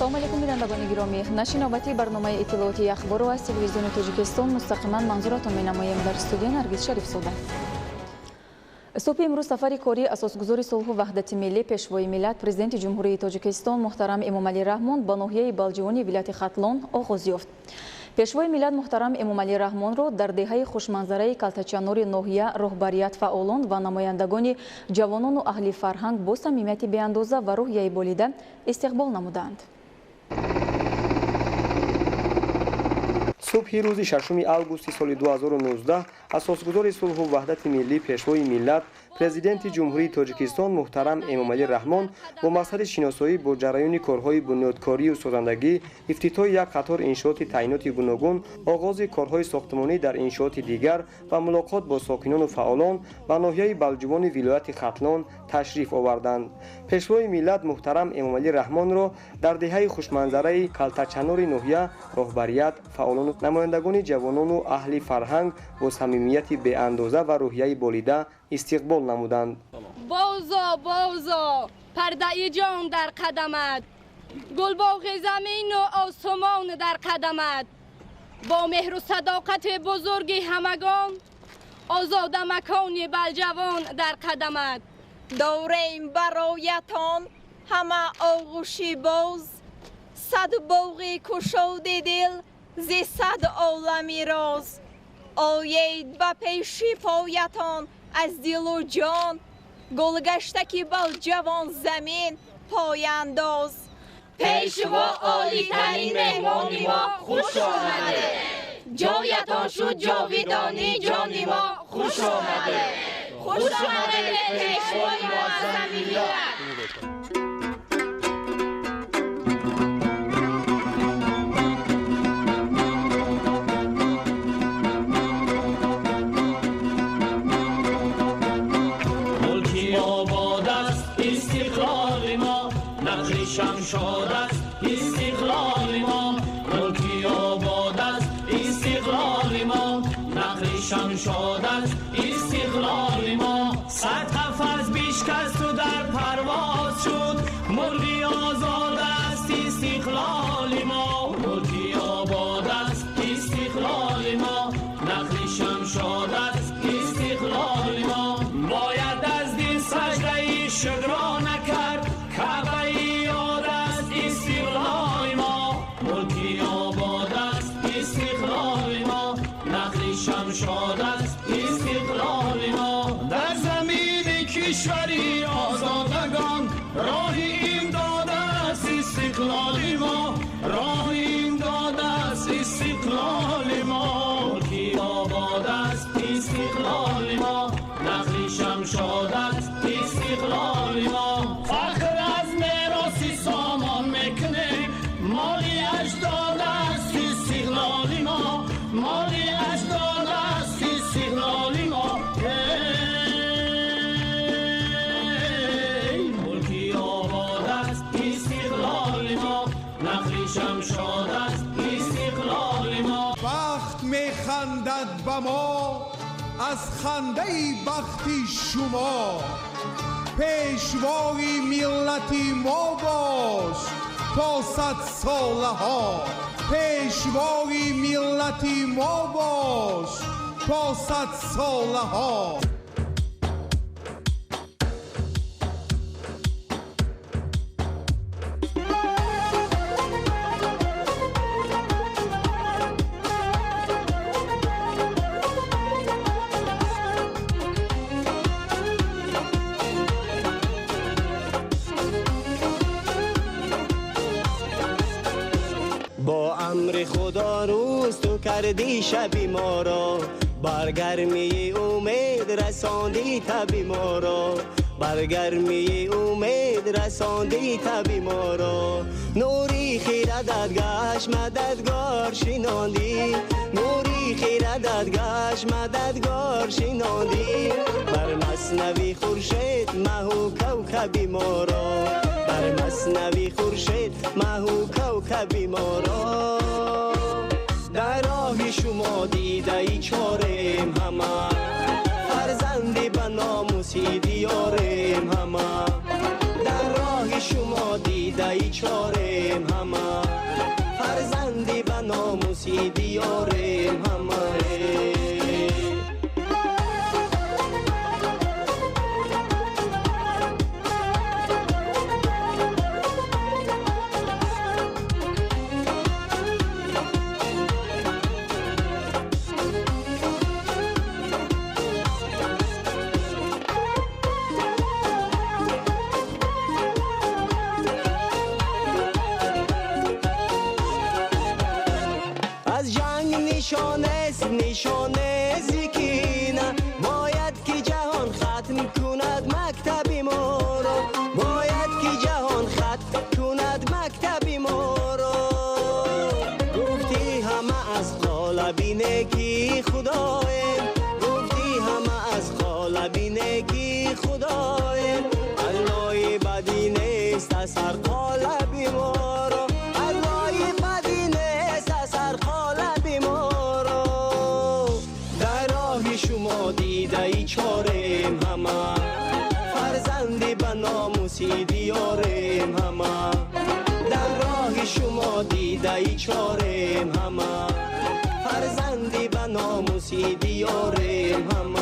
ассалому алайкум бинандагони гиромӣ, наши навбати барномаи иттилооти ахбору аз телевизиони Тоҷикистон мустақиман манзуратон менамоем. Дар студия Наргиз Шарифзода. صبح امروز سفر کاری اساسگذار صلح و وحدت ملی پیشوای ملت پرزیدنت جمهوری تاجیکستان محترم امامعلی رحمان با ناحیه بالجوانی ولایت ختلان آغاز یافت. پیشوای ملت محترم امامعلی رحمان را در دهه خوشمنظره کلتچانور ناحیه رهبریت فعالان و نمایندگان جوانان و اهل فرهنگ با صمیمیت بی‌اندازه و روحیه بالیده استقبال نمودند. صبح روز 6 آگوست سال 2019 اساسگذار صلح و وحدت ملی پیشوای ملت پرزیدنت جمهوری تاجیکستان محترم امامعلی رحمان با مقصد شناسایی با جریان کارهای بنیادکاری و سازندگی، افتتاح یک قطار انشاءات تعیینات گوناگون، آغاز کارهای ساختمانی در انشاءات دیگر و ملاقات با ساکنان و فعالان و ناحیه بلجوان ولایت ختلان تشریف آوردند. پیشوای ملت محترم امامعلی رحمان را در دهه خوشمنظره کلتچانور ناحیه رهبریت فعالان نمایندگان جوانان و اهل فرهنگ با صمیمیت بی‌اندازه و روحیه بالیده استقبال نمودند. بازا پرده جان در قدمت، گلباغ زمین و آسمان در قدمت، با مهر و صداقت بزرگ همگان آزاد مکان بلجوان در قدمت. دوریم برایتان همه آغوشی باز، صد باغی کشود دل زی صد عالمی راز. آیید به پیش پایتان از دل و جان، گلگشتکی بلجوان زمین پایانداز. پیشوا عالی ترین مهمانی ما خوش آمده، جایتان شد جاویدانی جانی ما خوش آمده. خوش آمده پیشوای معظم ملت. شمشاد است استقلال ما، ملکی آباد است استقلال ما، نخل شمشاد است استقلال ما. صد قفس بیشکست و در پرواز شد، مرغی آزاد است استقلال ما، ملکی آباد است استقلال ما، نخل شمشاد است استقلال ما. باید از دل سجده شکر نکرد، کعبه شمشاد است استقلال ما. در زمین کشوری آزادگان راه امداد است استقلال ما، راه امداد است استقلال ما. ملکی آباد است استقلال ما، نخل شمشاد است استقلال ما. فخر از میراث سامان میکنه، مالی اجداد است استقلال ما، مالی اجداد است استقلال ما. ملکی آباد است استقلال ما، نخل شمشاد است استقلال ما. بخت میخندد به ما از خنده بختی شما، پیشوای ملتی ما باش تا 100 ساله ها، پیشوای ملتی ما باش تا 100 ساله ها. با امر خدا روز تو کردی شبی ما را، برگرمی امید رساندی تبی ما را، برگرمی امید رساندی تبی ما را. نوری خیرت گشت مددگار شناندی، نوری خیرت گشت مددگار شناندی. بر مثنوی خورشید مهو کوکبی ما را، بر مثنوی خورشید مهو کوکبی ما را. در راه شما دیده ای چاریم همه، فرزندی به ناموسی دیاریم همه. در راه شما دیده دیده چاریم همه فرزندی به ناموسی دیاریم همه نشانه زکینه باید که جهان ختم کند مکتب ما را باید که جهان ختم کند مکتب ما را گفتی همه از قالبی نکی خدایم گفتی همه از قالبی نکی خدایم الله بدی نیست از هر قالبی ما را الله بدی نیست از هر قالبی ما شما دیده چاریم همه فرزندی به ناموسی دیاریم همه در راه شما دیده چاریم همه فرزندی به ناموسی دیاریم همه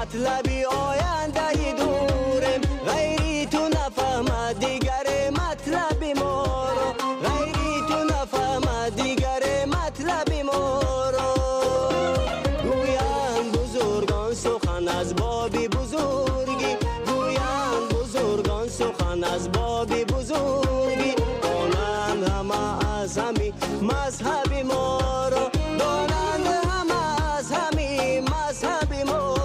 مطلبی آینده دورم غیری تو نفهم دیگر مطلب ما را غیری تو نفهم دیگر مطلب ما را گویند بزرگان سخن از باب بزرگی گویند بزرگان سخن از باب بزرگی دانند همه از همی مذهب ما را دانند همه از همی مذهب ما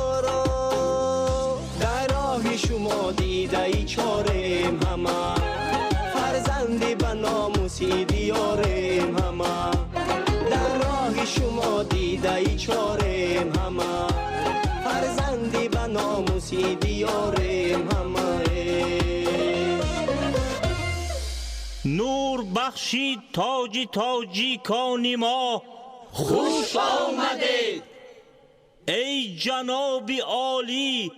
شما دیده چاریم همه فرزندی به ناموسی دیاریم همه در راه شما دیده چاریم همه فرزندی به ناموسی دیاریم همه نور بخشید تاجیکان ما خوش آمدید ای جناب عالی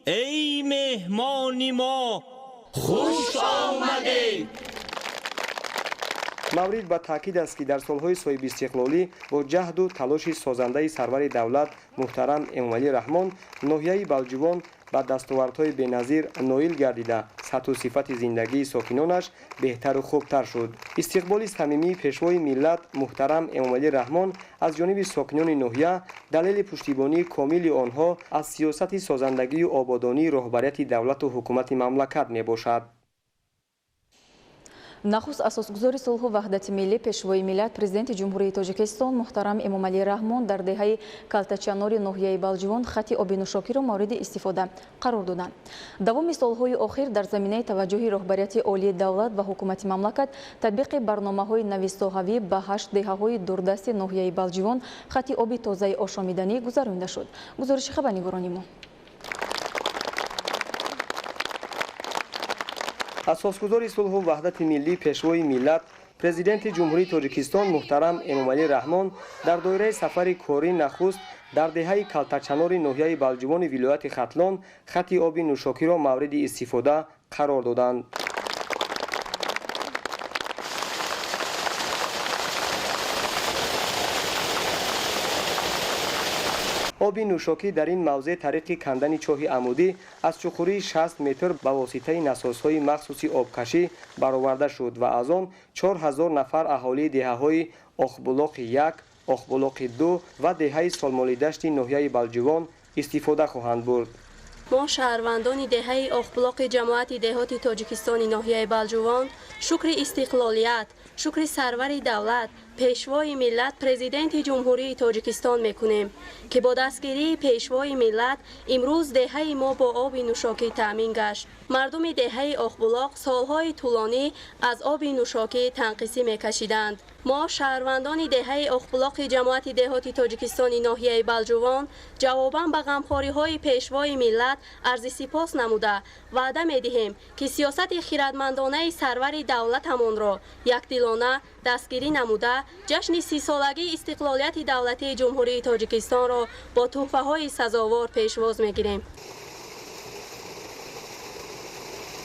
ای مهمان ما خوش آمدید. مورد به تاکید است که در سالهای صاحب استقلالی با جهد و تلاش سازنده سرور دولت محترم امامعلی رحمان ناحیه بلجوان با دستاوردهای بی‌نظیر نائل گردیده سطح و صفت زندگی ساکنانش بهتر و خوبتر شد. استقبال صمیمی پیشوای ملت محترم امامعلی رحمان از جانب ساکنان ناحیه دلیل پشتیبانی کامل آنها از سیاست سازندگی و آبادانی رهبریت دولت و حکومت مملکت می باشد. نخست اساسگزار صلح و وحدت ملی پیشوای ملت پرزیدنت جمهوری تاجیکستان محترم امامعلی رحمان در دهه کلتچانور ناحیه بلجوان خط آبی نوشاکی را مورد استفاده قرار دادند. دوام سالهای اخیر در زمینه توجه رهبریت عالی دولت و حکومت مملکت تطبیق برنامه‌های نویسنجویی به 8 دهه‌های دوردست ناحیه بلجوان خط آبی تازه آشامیدنی گذرانده شد. گزارش خبرنگاران ما. اساسگزار صلح و وحدت ملی پیشوای ملت پرزیدنت جمهوری تاجیکستان محترم امامعلی رحمان در دایره سفر کاری نخست در دهه کلتچانور ناحیه بلجوان ولایت ختلان خط آبی نوشاکی را مورد استفاده قرار دادند. آب نوشاکی در این موضع طریق کندن چاه عمودی از چخوری 60 متر به واسطه نسازهای مخصوصی آبکشی برآورده شد و از آن 4000 نفر اهالی دهه‌های آخبلاق 1، آخبلاق 2 و دهه سالمالی دشت ناحیه بلجوان استفاده خواهند برد. ما شهروندان دهه آخبلاق جماعت دهات تاجیکستان ناحیه بلجوان شکر استقلالیت، شکر سرور دولت پیشوای ملت پرزیدنت جمهوری تاجیکستان میکنیم که با دستگیری پیشوای ملت امروز دهه ما با آب نوشاکی تامین گشت. مردم دهه آخبلاق سالهای طولانی از آب نوشاکی تنقیصی میکشیدند. ما شهروندان دهه آخبلاق جماعت دهاتی تاجیکستان ناحیه بلجوان جواباً به غمخوری‌های پیشوای ملت عرض سپاس نموده وعده می‌دهیم که سیاست خیرتمندانه سرور دولتمان را یکدلانه دستگیری نموده جشن 30 سالگی استقلالیت دولتی جمهوری تاجیکستان را با تحفه‌های سزاوار پیشواز می‌گیریم.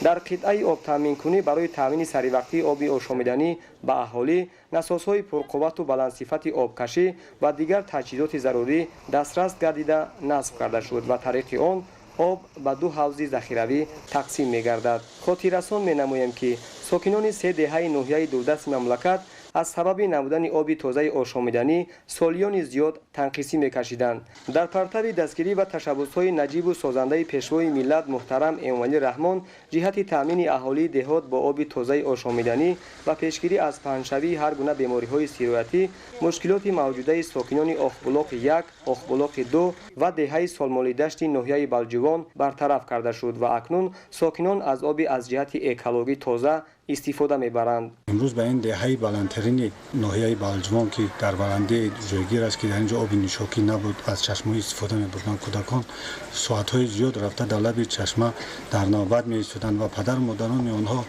در قطعه آب تامین کنی برای تامین سریوقتی آب آشامیدنی به اهالی نسازهای پرقوت و بلندصفت آبکشی و دیگر تجهیزات ضروری دسترس گردیده نصب کرده شد و طریق آن آب به 2 حوض ذخیروی تقسیم می‌گردد. خاطررسان می‌نماییم که ساکنان 3 دهه ناحیه دوردست مملکت از سبب نبودن آب تازه آشامیدنی سالیان زیاد تنقیصی می‌کشیدند. در پرتو دستگیری و تشبث‌های نجیب و سازنده پیشوای ملت محترم امامعلی رحمان جهت تامین اهالی دهات با آب تازه آشامیدنی و پیشگیری از پهنشوی هر گونه بیماری‌های سیرایتی مشکلات موجوده ساکنان آخبلاق 1، آخبلاق 2 و دهه سالمالی دشت ناحیه بلجوان برطرف کرده شد و اکنون ساکنان از آب از جهت اکولوژی تازه استفاده می‌برند. امروز به این دهه بلندترین ناحیه بلجوان که در بلندی جایگیر است که در اینجا آب نوشاکی نبود از چشمه استفاده می‌بردند. کودکان ساعت‌های زیاد رفته در لب چشمه در نوبت می‌ایستادند و پدر و مادران آنها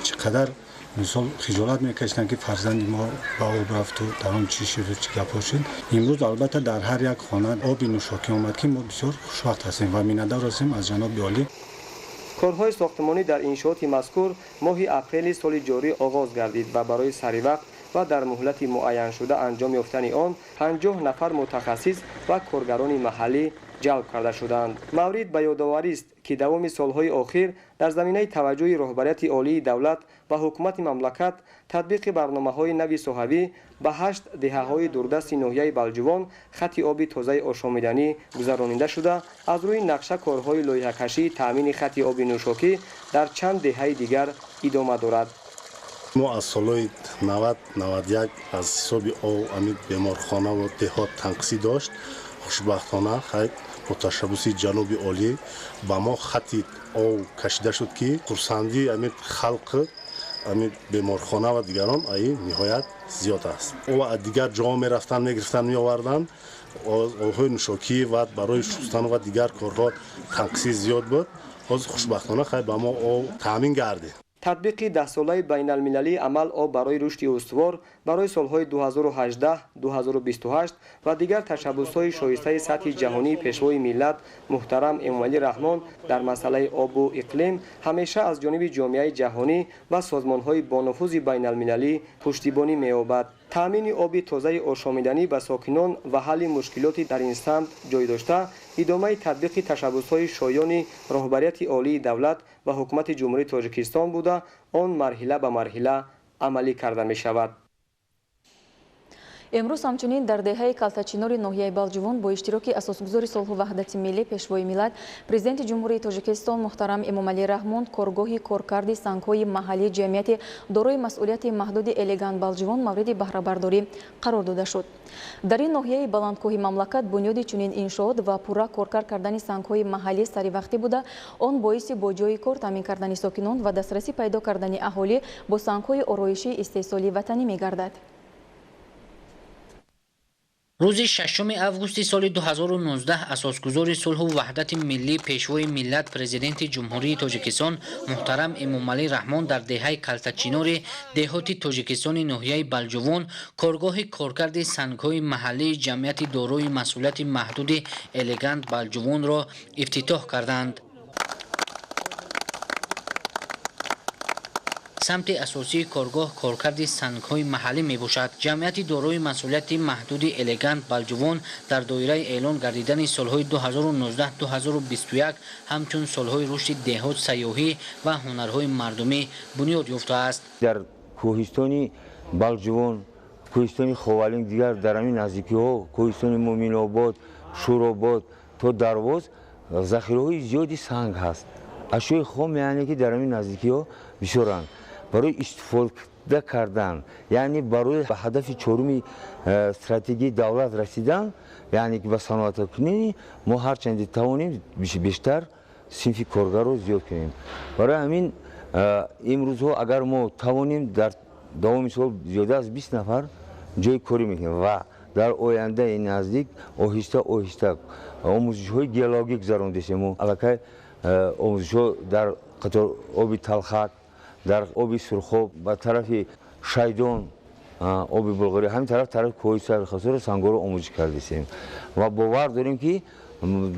چقدر مثال خجالت می‌کشیدند که فرزند ما با آب رفت و در آن چی شد و چی گپ شد. امروز البته در هر یک خانه آب نوشاکی آمد که ما بسیار خوشوقت هستیم و می‌نده هستیم از جناب عالی. کارهای ساختمانی در انشاءات مذکور ماه اپریل سال جاری آغاز گردید و برای سریع و در مهلت معین شده انجام یافتن آن 50 نفر متخصص و کارگران محلی جلب کرده شدند. مورد به یادآوری است که دوام سالهای اخیر در زمینه توجه رهبریت عالی دولت و حکومت مملکت تطبیق برنامه‌های نوی صحوی به 8 دهه‌های دوردست ناحیه بلجوان خط آب تازه آشامیدنی گذرانیده شده از روی نقشه کارهای لایحه‌کشی تامین خط آب نوشاکی در چند دهه دیگر ادامه دارد. ما از سالهای 90-91 از حساب آب امید بیمارخانه و دهات تنقیصی داشت. خوشبختانه خیلی با تشبث جناب عالی با ما خطی آب کشیده شد که خرسندی امید خلق امید بیمارخانه و دیگران ای نهایت زیاد است. و دیگر جا می رفتن میگرفتن می آوردن آبهای نوشاکی و برای شستن و دیگر کارها تنقیصی زیاد بود. از خوشبختانه خیلی با ما آب تامین گردید. تطبیق 10 ساله بین المللی عمل آب برای رشد استوار برای سالهای 2018 2028 و دیگر تشبث‌های شایسته سطح جهانی پیشوای ملت محترم امامعلی رحمان در مسئله آب و اقلیم همیشه از جانب جامعه جهانی و سازمان‌های با نفوذ بین المللی پشتیبانی می‌یابد. تامین آب تازه آشامیدنی به ساکنان و حل مشکلات در این سمت جای داشته ادامه تطبیق تشبث‌های شایان رهبریت عالی دولت و حکومت جمهوری تاجیکستان بوده آن مرحله به مرحله عملی کرده می شود. امروز همچنین در دهه کالتاچینور ناحیه بلجوان با اشتراک اساسگذار صلح و وحدت ملی پیشوای ملت پرزیدنت جمهوری تاجیکستان محترم امامعلی رحمان کارگاهی کارکرد سنگ‌های محلی جمعیت دارای مسئولیت محدود الگان بلجوان مورد بهره برداری قرار داده شد. در این ناحیه بلندکوهی مملکت بنیاد چنین انشاءات و پورا کارکرد کردن سنگ‌های محلی سریوقتی بوده آن باعث با جای کار تامین کردن ساکنان و دسترسی پیدا کردن اهالی با سنگ‌های آرایشی استحصالی وطنی می‌گردد. روز 6 اوگوست سال 2019 اساسگذار صلح و وحدت ملی پیشوای ملت پرزیدنت جمهوری تاجیکستان محترم امامعلی رحمان در دهه کالتاچینور دهات تاجیکستان ناحیه بلجوان کارگاه کارکرد سنگ‌های محلی جمعیت دارای مسئولیت محدود الگان بلجوان را افتتاح کردند. سمت اساسی کارگاه کارکرد سنگ‌های محلی میباشد. جمعیت دارای مسئولیت محدود الگان بلجوان در دایره اعلان گردیدن سالهای 2019-2021 همچون سالهای رشد دهات سیاحی و هنرهای مردمی بنیاد یافته است. در کوهستان بلجوان، کوهستان خوالین دیگر در همین نزدیکی‌ها، کوهستان مومن آباد، شورآباد تا درواز ذخیره‌های زیادی سنگ هست. اشیاء خام یعنی که در همین نزدیکی‌ها بسیارند برای استفاده کردن یعنی برای هدف چهارم استراتژی دولت رسیدن یعنی که به صنعت کنی ما هر چند توانیم بیشتر صنف کارگر رو زیاد کنیم. برای همین امروز ها اگر ما توانیم در دوام سال زیاده از 20 نفر جای کاری میکنیم و در آینده نزدیک آهسته آهسته آموزش های گیولوژی گذرانده شیم. علاقه آموزش ها در قطار آب تلخک، در آب سرخاب، به طرف شیدان، آب بلغاری، همین طرف کوه سرخسار سنگور رو آموزش کرده شیم و باور داریم که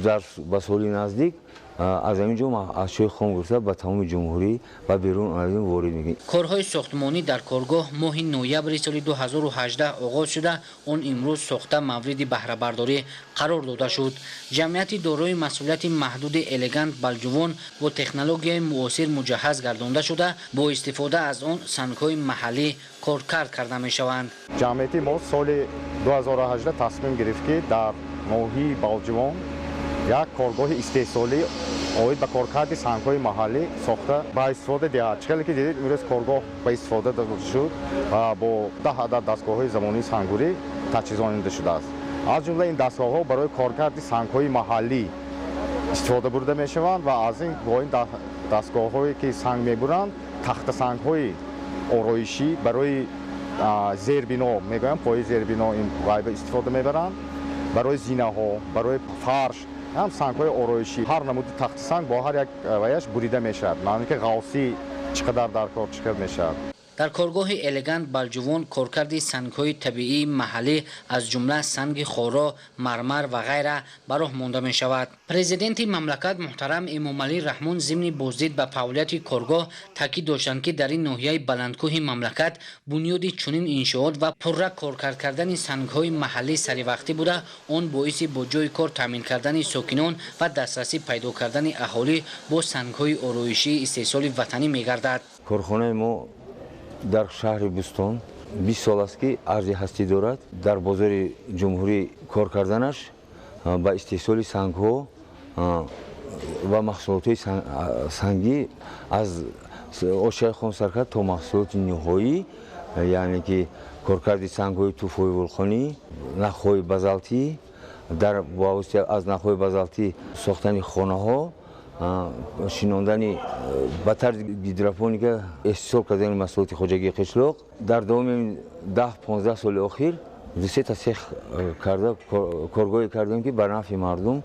در به سال نزدیک از اینجا ما اشیاء خام گرفته به تمام جمهوری و بیرون آمدیم وارد میگیم. کارهای ساختمانی در کارگاه ماه نوامبر سال 2018 آغاز شده، اون امروز ساخته مورد بهره برداری قرار داده شد. جمعیت دارای مسئولیت محدود الگانت بالجوان با تکنولوژی معاصر مجهز گردانده شده، با استفاده از آن سنگ‌های محلی کارکرد کرده میشوند. جمعیت ما سال 2018 تصمیم گرفت که در ناحیه بالجوان یک کارگاه استحصالی اوید به کارکرد سنگ‌های محلی ساخته با استفاده دهد. چقدر که دیدید امروز کارگاه با استفاده داده شد و با 10 عدد دستگاه‌های زمانی سنگوری تجهیزانیده شده است. از جمله این دستگاه‌ها برای کارکرد سنگ‌های محلی استفاده برده می‌شوند و از این با این دستگاه‌هایی که سنگ می‌برند تخت سنگ‌های آرایشی برای زیربنا میگویم پای زیربنا این وایب استفاده می‌برند، برای زینه‌ها، برای فرش هم سنگ‌های آرایشی هر نمود تخت سنگ با هر یک ویش بریده میشد. معنی که غوثی چقدر در کار چقدر میشد. در کارگاه الگانت بالجوان کارکرد سنگ‌های طبیعی محلی از جمله سنگ خارا، مرمر و غیره به راه مانده می شود. پرزیدنت مملکت محترم امامعلی رحمان ضمن بازدید به فعالیت کارگاه تاکید داشتند که در این ناحیه بلندکوه مملکت بنیاد چنین انشاءات و پررا کارکرد کردن سنگ‌های محلی سریوقتی بوده، آن باعث با جای کار تامین کردن ساکنان و دسترسی پیدا کردن اهالی با سنگ‌های آرایشی استحصال وطنی می‌گردد. کارخانه ما در شهر بوستان 20 سال است که ارزی هستی دارد. در بازار جمهوری کار کردنش با استحصال سنگ‌ها و محصولات سنگی از اشیاء خامسرکت تا محصولات نهایی یعنی که کارکرد سنگ‌های توفای ولخانی، نخ‌های بازالتی، در واسطه از نخ‌های بازالتی ساختن خانه‌ها، شیناندن با طرز گیدروپونیک استحصال کردن محصولات خوجگی قشلاق. در دوام 10-15 سال اخیر دوسه تسخ کرده کارگاهی کردیم که بر نفع مردم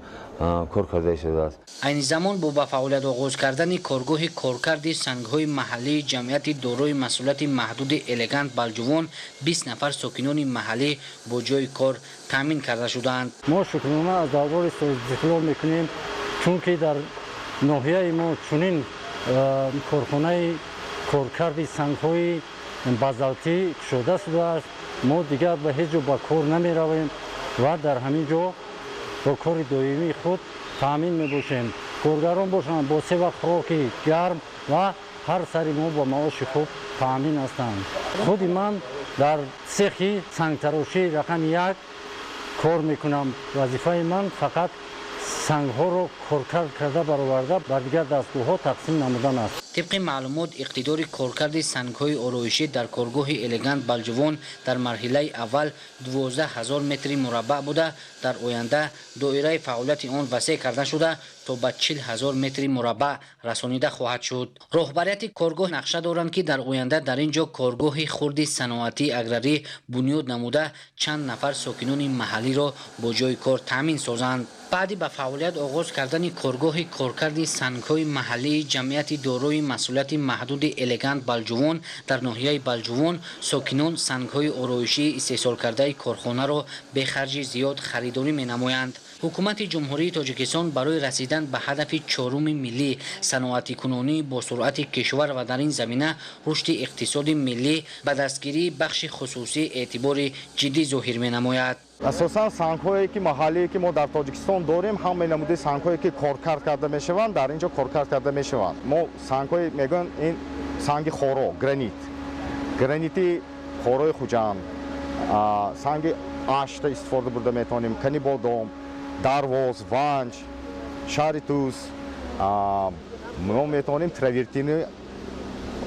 کار کرده شده است. این زمان با فعالیت آغاز کردن کارگاه کارکرد سنگ‌های محلی جمعیت دارای مسئولیت محدود الگانت بالجوان 20 نفر ساکنان محلی با جای کار تامین کرده شدند. ما شکرانه از دربار استقلال میکنیم چون که در ناحیه ما چنین کارخانه کارکرد سنگ‌های بازالتی شده شده است. ما دیگر به هیچ جا با کار نمی رویم و در همین جا با کار دائمی خود تامین می باشیم. کارگران باشند با 3 وقت خوراک گرم و هر سری ما با معاش خوب تامین هستند. خود من در سیخ سنگ تراشی رقم 1 کار میکنم. وظیفه من فقط سنگ‌ها رو کارکرد کرده برآورده بر دیگر دستگاه‌ها تقسیم نمودن است. طبق معلومات اقتدار کارکرد سنگ‌های آرایشی در کارگاه الگانت بالجوان در مرحله اول 12000 متر مربع بوده، در آینده دایره فعالیت آن وسیع کرده شده تا به 40000 متر مربع رسانیده خواهد شد. رهبریت کارگاه نقشه دارند که در آینده در اینجا کارگاه خرد صنعتی اگراری بنیاد نموده چند نفر ساکنان محلی را با جای کار تامین سازند. بعد به فعالیت آغاز کردن کارگاه کارکرد سنگ‌های محلی جمعیت دارای مسئولیت محدود الگانت بالجوان در ناحیه بالجوان ساکنان سنگ‌های آرایشی استحصال کرده کارخانه را به خرج زیاد خریداری می‌نمایند. حکومت جمهوری تاجیکستان برای رسیدن به هدف 4 ملی صنعتی کنونی با سرعت کشور و در این زمینه رشد اقتصاد ملی به دستگیری بخش خصوصی اعتبار جدی ظاهر می‌نماید. اساساً سنگ‌هایی که محلی که ما در تاجیکستان داریم همه نموده سنگ‌هایی که کارکرد کرده میشوند در اینجا کارکرد کرده میشوند. ما سنگ‌های میگن این سنگ خارا گرانیتی خارای خوجند، سنگ آشت استفاده برده میتونیم، کنی بادام، درواز، ونج، شاریتوس، ما میتونیم تراورتین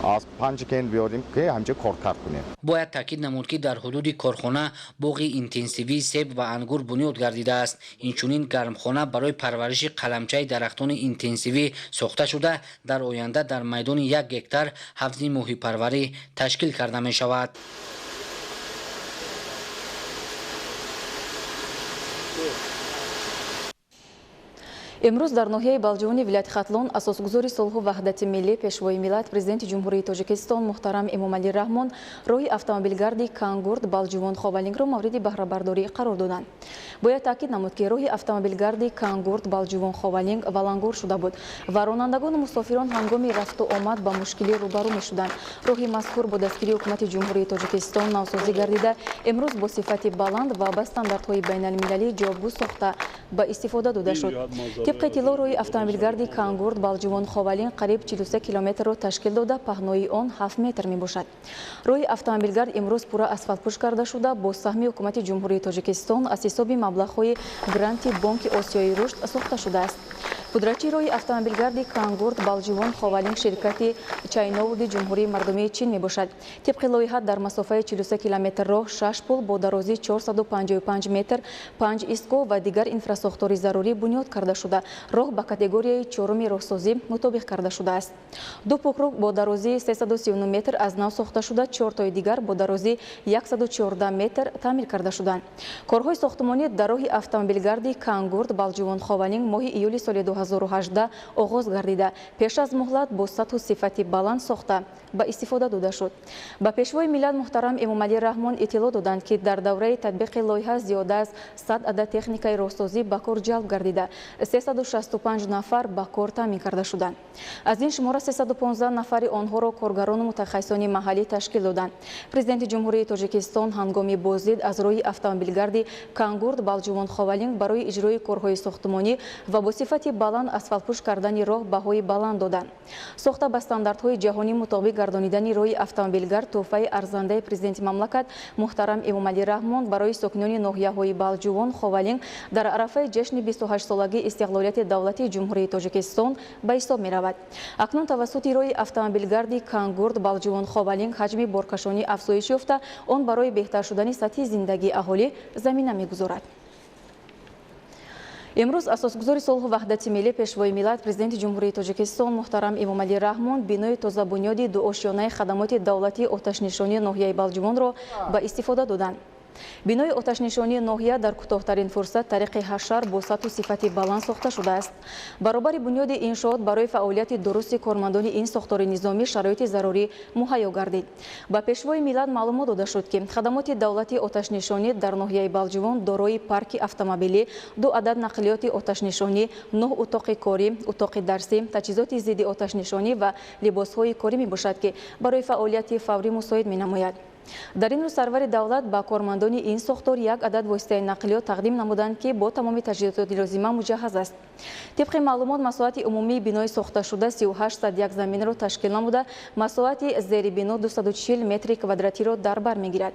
аз 5 кен биёрем ки ҳамчун коркар кунем. бояд таъкид намуд ки дар ҳудуди корхона боғи интенсивии себ ва ангур бунёд гардидааст. Инчунин гармхона барои парвариши қаламчаи дарахтони интенсивӣ сохта шуда дар оянда дар майдони 1 гектар ҳафзи моҳипарварӣ ташкил карда мешавад. امروز در ناحیه بالجوانی ولایت ختلون اساسگذاری صلح و وحدت ملی پیشوای ملت پرزیدنت جمهوری تاجیکستان محترم امامعلی رحمان روی اتومبیلگردی کانگورد بالجوان خوالینگ را مورد بهره برداری قرار دادند. باید تاکید نمود که روی اتومبیلگردی کانگورد بالجوان خوالینگ ولنگور شده بود و رانندگان و مسافران هنگام رفت و آمد با مشکلی روبرو می‌شدند. راهی مذکور با دستگیری حکومت جمهوری تاجیکستان نوسازی گردیده امروز با صفت بلند و با استانداردهای بین‌المللی جوابگو ساخته با استفاده داده شد. طبق اطلاع روی اتومبیلگردی کانگورد بالجوان خوالین قریب 43 کیلومتر را تشکیل داده پهنایی آن 7 متر می باشد. روی اتومبیلگرد امروز پورا اسفالت پوش کرده شده با سهم حکومت جمهوری تاجیکستان از حساب مبلغ‌های گرانتی بانک آسیایی رشد ساخته شده است. پودرچی روی اتومبیلگردی کانگورد بالجوان خوالین شرکت چاینورد جمهوری مردمی چین می باشد. طبق لایحه در مسافت 43 کیلومتر راه 6 پل با درازی 455 متر 5 ایستگاه و دیگر اینفراستراکتور ضروری بنیاد کرده شده. راه با کاتگوریای 4 راهسازی مطابق کرده شده است. دو پوکرو با درازی 339 متر از نو ساخته شده، 4 تای دیگر با درازی 114 متر تعمیر کرده شدند. کارهای ساختمانی در راه اتومبیلگردی کانگورد بالجوان خوالین ماه ایولی سال 2018 آغاز گردیده پیش از مهلت با سطح و صفت بلند ساخته با استفاده داده شد. با پیشوای ملت محترم امامعلی رحمان اطلاع دادند که در دوره تطبیق لایحه زیاده از 100 عدد تکنیکای راهسازی به کار جلب گردیده 365 نفر به کار تامین کرده شدند. از این شماره 315 نفر آنها را کارگران و متخصصان محلی تشکیل دادند. پرزیدنت جمهوری تاجیکستان هنگام بازدید از روی اتومبیلگردی کانگورد بالجوان خوالین برای اجرای کارهای ساختمانی و با صفت بلند اسفالت پوش کردن راه بهای بلند دادند. ساخته به استانداردهای جهانی مطابق گردانیدن روی اتومبیلگرد تحفه ارزنده پرزیدنت مملکت محترم امامعلی رحمان برای ساکنان ناحیه‌های بالجوان خوالین در عرفه جشن 28 سالگی استقلالیت دولتی جمهوری تاجیکستان به حساب می‌رود. اکنون توسط روی اتومبیلگردی کانگورد بالجوان خوالین حجم بارکشانی افزایش یافته، آن برای بهتر شدن سطح زندگی اهالی زمینه می‌گذارد. امروز اساسگذاری صلح و وحدت ملی پیشوای ملت پرزیدنت جمهوری تاجیکستان محترم امامعلی رحمان بینای تازه بنیادی دو آشیانه خدمات دولتی آتش نشانی ناحیه بالجوان را به استفاده دادند. بینای آتش نشانی ناحیه در کوتاه‌ترین فرصت طریق حشر با سطح و صفت بلند ساخته شده است. برابر بنیاد انشاءات برای فعالیت درست کارمندان این ساختار نظامی شرایط ضروری مهیا گردید. با پیشوای ملت معلومات داده شد که خدمات دولتی آتش نشانی در ناحیه بالجوان دارای پارک اتومبیلی، 2 عدد نقلیات آتش نشانی، 9 اتاق کاری، اتاق درسی، تجهیزات ضد آتش نشانی و لباس‌های کاری میباشد که برای فعالیت فوری مساعد می‌نماید. در این روز سرور دولت با کارمندان این ساختار 1 عدد واسطه نقلیات تقدیم نمودند که با تمام تجهیزات لازمه مجهز است. طبق معلومات مساحت عمومی بینای ساخته شده 3801 زمین را تشکیل نموده، مساحت زیر بنا 240 متر کوادراتی را در بر میگیرد.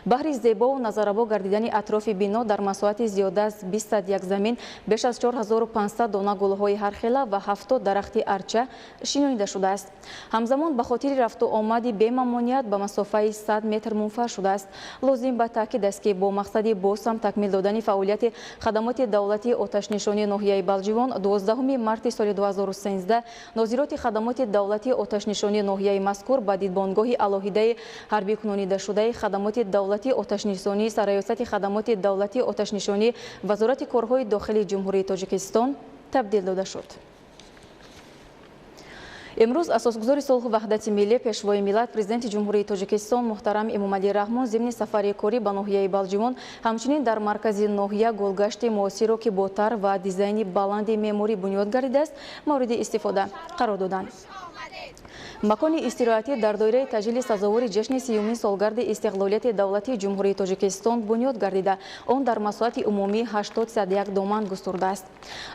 بهر زیبا و نظرآبا گردیدن اطراف بنا در مساحت زیاده از 201 زمین بیش از 4500 دانه گل‌های هر خیله و 70 درخت ارچه شنیده شده است. همزمان به خاطر رفت و آمد بی ممانعت به مسافت 100 متر منفعل شده است. لازم به تاکید است که با مقصد بازم تکمیل دادن فعالیت خدمات دولتی آتش نشانی ناحیه بالجوان 12 مارس سال 2013 ناظرات خدمات دولتی آتش نشانی ناحیه مذکور با دیدبانگاه الهیده حربی کنونیده شده خدمات دولتی آتش نشانی سرریاست خدمات دولتی آتش نشانی وزارت کارهای داخلی جمهوری تاجیکستان تبدیل داده شد. امروز اساسگذاری صلح و وحدت ملی پیشوای ملت پرزیدنت جمهوری تاجیکستان محترم امامعلی رحمان ضمن سفر کاری به ناحیه بالجوان همچنین در مرکز ناحیه گلگشت معاصر را که با طرح و دیزاین بلند معماری بنیاد گردیده است مورد استفاده قرار دادند. مکان استراحتی در دایره تجلیل سزاوار جشن 30 سالگرد استقلالیت دولتی جمهوری تاجیکستان بنیاد گردیده، آن در مساحت عمومی 801 دامن گسترده است.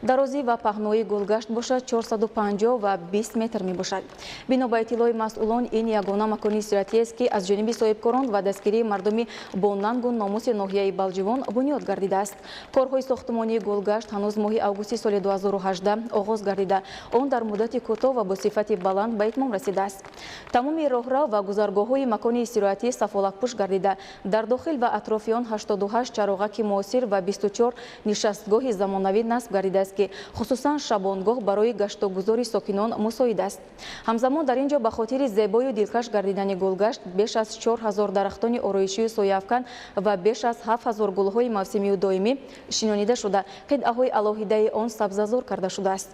درازی و پهنای گلگشت باشد 450 و 20 متر می باشد. بنا به اطلاع مسئولان این یگانه مکان استراحتی است که از جانب صاحبکاران و دستگیری مردمی با ننگ و ناموس ناحیه بالجوان بنیاد گردیده است. کارهای ساختمانی گلگشت هنوز ماه آگوست سال 2018 آغاز گردیده، آن در مدت کوتاه و با صفت بلند به اتمام رسیده шудааст. тамоми роҳро ва гузаргоҳҳои макони истироҳатӣ сафолакпӯш гардида дар дохил ва атрофи он 88 чароғаки муосир ва 24 нишастгоҳи замонавӣ насб гардидааст ки хусусан шабонгоҳ барои гаштугузори сокинон мусоид аст. ҳамзамон дар ин ҷо ба хотири зебою дилкаш гардидани гулгашт беш аз 4000 дарахтони ороишию сояафкан ва беш аз 7000 гулҳои мавсимию доимӣ шинонида шуда қитъаҳои алоҳидаи он сабзазор карда шудааст.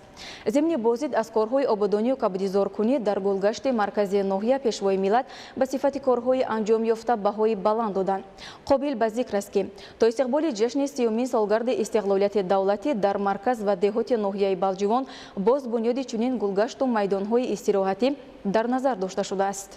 зимни бозид аз корҳои ободонию кабудизоркунӣ дар гулгашти марказии ноҳия пешвои миллат ба сифати корҳои анҷом ёфта баҳои баланд доданд. қобил ба зикр аст ки то истиқболи ҷашни 30-умин солгарди истиқлолияти давлатӣ дар марказ ва деҳоти ноҳияи балҷивон боз бунёди чунин гулгашту майдонҳои истироҳатӣ дар назар дошта шудааст.